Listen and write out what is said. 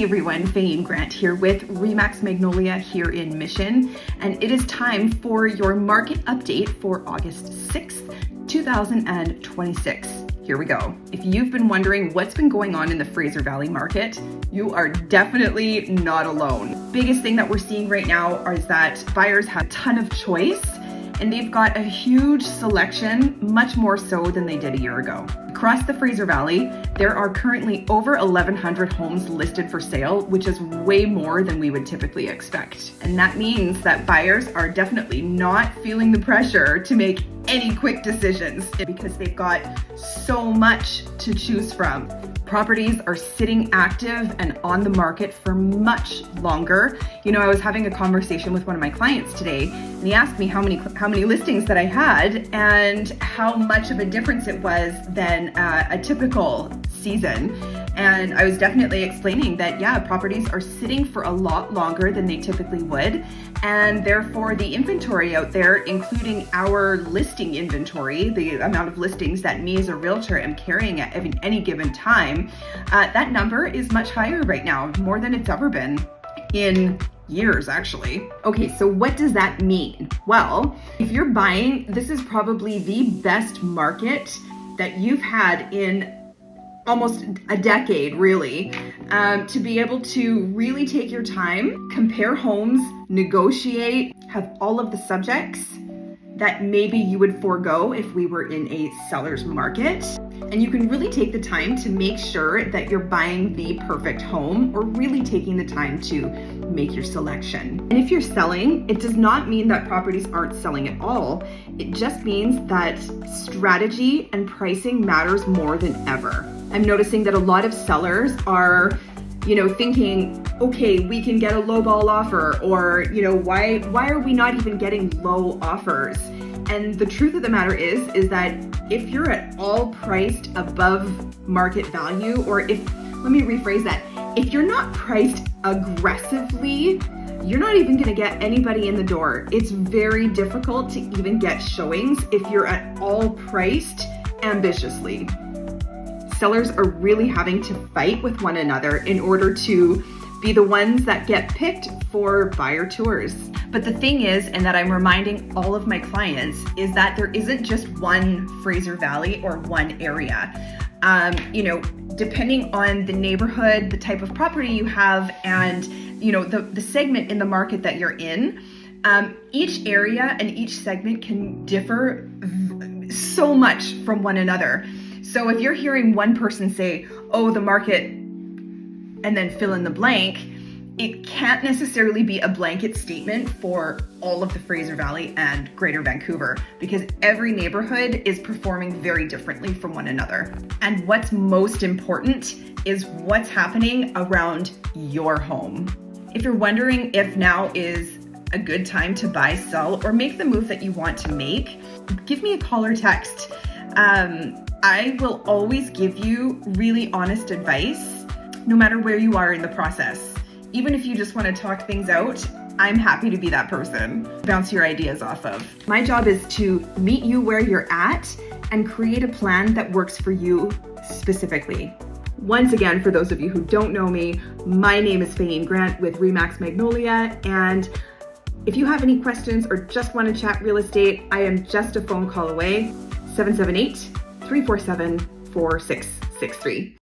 Hey everyone, Fame Grant here with Remax Magnolia here in Mission, and it is time for your market update for August 6th, 2026. Here we go. If you've been wondering what's been going on in the Fraser Valley market, you are definitely not alone. Biggest thing that we're seeing right now is that buyers have a ton of choice and they've got a huge selection, much more so than they did a year ago. Across the Fraser Valley, there are currently over 1,100 homes listed for sale, which is way more than we would typically expect. And that means that buyers are definitely not feeling the pressure to make any quick decisions because they've got so much to choose from. Properties are sitting active and on the market for much longer. You know, I was having a conversation with one of my clients today, and he asked me how many listings that I had and how much of a difference it was than a typical season. And I was definitely explaining that, yeah, properties are sitting for a lot longer than they typically would. And therefore the inventory out there, including our listing inventory, the amount of listings that me as a realtor am carrying at any given time, that number is much higher right now, more than it's ever been in years, actually. Okay, so what does that mean? Well, if you're buying, this is probably the best market that you've had in almost a decade, really, to be able to really take your time, compare homes, negotiate, have all of the subjects that maybe you would forego if we were in a seller's market. And you can really take the time to make sure that you're buying the perfect home or really taking the time to make your selection. And if you're selling, it does not mean that properties aren't selling at all. It just means that strategy and pricing matters more than ever. I'm noticing that a lot of sellers are, thinking, okay, we can get a lowball offer, or, why are we not even getting low offers? And the truth of the matter is that if you're at all priced above market value, or let me rephrase that, if you're not priced aggressively, you're not even gonna get anybody in the door. It's very difficult to even get showings if you're at all priced ambitiously. Sellers are really having to fight with one another in order to be the ones that get picked for buyer tours. But the thing is, and that I'm reminding all of my clients, is that there isn't just one Fraser Valley or one area. Depending on the neighborhood, the type of property you have, and the segment in the market that you're in, each area and each segment can differ so much from one another. So if you're hearing one person say, oh, the market, and then fill in the blank, it can't necessarily be a blanket statement for all of the Fraser Valley and Greater Vancouver, because every neighborhood is performing very differently from one another. And what's most important is what's happening around your home. If you're wondering if now is a good time to buy, sell, or make the move that you want to make, give me a call or text. I will always give you really honest advice, no matter where you are in the process. Even if you just want to talk things out, I'm happy to be that person, bounce your ideas off of. My job is to meet you where you're at and create a plan that works for you specifically. Once again, for those of you who don't know me, my name is Fame Grant with Remax Magnolia, and if you have any questions or just want to chat real estate, I am just a phone call away, 778-347-4663.